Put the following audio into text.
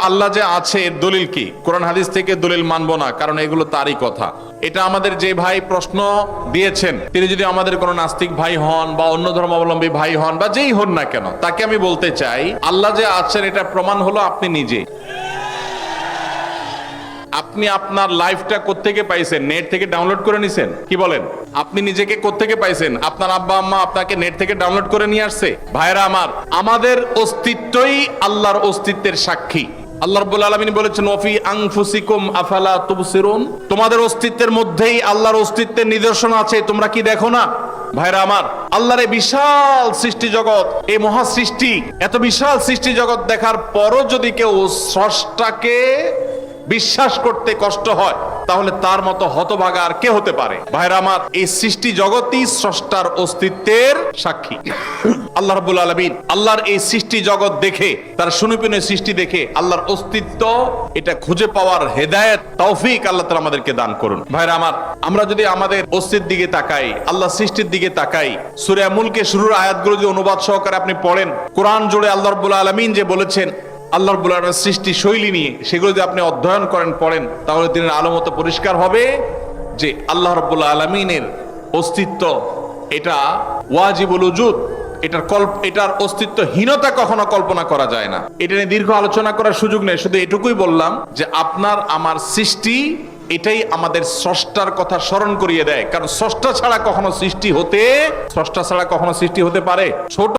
আল্লাহ যে আছে এর দলিল কি? কোরআন হাদিস থেকে দলিল মানবো না, কারণ এগুলো তারই কথা। এটা আমাদের যে ভাই প্রশ্ন দিয়েছেন, তিনি যদি আমাদের কোনো নাস্তিক ভাই হন বা অন্য ধর্মাবলম্বী ভাই হন বা যেই হন না কেন, তাকে আমি বলতে চাই, আল্লাহ যে আছেন এটা প্রমাণ হলো আপনি নিজে। আপনি আপনার লাইফটা কোত্থেকে পাইছেন? নেট থেকে ডাউনলোড করে নিছেন? কি বলেন? আপনি নিজেকে কোত্থেকে পাইছেন? আপনার আব্বা আম্মা আপনাকে নেট থেকে ডাউনলোড করে নিয়ে আসছে? ভাইরা আমার, আমাদের অস্তিত্বই আল্লাহর অস্তিত্বের সাক্ষী। আল্লাহ রাব্বুল আলামিন বলেছেন, ওয়াফি আনফুসিকুম আফালা তুবসিরুন, তোমাদের অস্তিত্বের মধ্যেই আল্লাহর অস্তিত্বের নিদর্শন আছে, তোমরা কি দেখো না? ভাইরা আমার, আল্লাহর এই বিশাল সৃষ্টি জগৎ, এই মহা সৃষ্টি, এত বিশাল সৃষ্টি জগৎ দেখার পরও যদি কেউ স্রষ্টাকে বিশ্বাস করতে কষ্ট হয়, তাহলে তার মতো হতভাগা আর কে হতে পারে? ভাইরা আমার, এই সৃষ্টি জগৎই স্রষ্টার অস্তিত্বের সাক্ষী। আল্লাহ রাব্বুল আলামিন আল্লাহর এই সৃষ্টি জগৎ দেখে, তার সুনিপুণের সৃষ্টি দেখে আল্লাহর অস্তিত্ব এটা খুঁজে পাওয়ার হেদায়েত, তৌফিক আল্লাহ তাআলা আমাদেরকে দান করুন। ভাইরা আমার, আমরা যদি আমাদের অস্তিত্বের দিকে তাকাই, আল্লাহ সৃষ্টির দিকে তাকাই, সূরা মুলকে শুরুর আয়াতগুলো যদি অনুবাদ সহকারে আপনি পড়েন, কোরআন জুড়ে আল্লাহ রাব্বুল আলামিন যে বলেছেন আল্লাহ রাব্বুল আলামিনের সৃষ্টি শৈলী নিয়ে, সেগুলো যদি আপনি অধ্যয়ন করেন, পড়েন, তাহলে দিনের আলো মতো পরিষ্কার হবে যে আল্লাহ রাব্বুল আলামিনের অস্তিত্ব এটা ওয়াজিবুল উজুদ, এটার অস্তিত্বহীনতা কখনো কল্পনা করা যায় না। এটা নিয়ে দীর্ঘ আলোচনা করার সুযোগ নেই, শুধু এটুকুই বললাম যে আপনার আমার সৃষ্টি, এটাই আমাদের স্রষ্টার কথা স্মরণ করিয়ে দেয়। কারণ স্রষ্টা ছাড়া কখনো সৃষ্টি হতে পারে? ছোট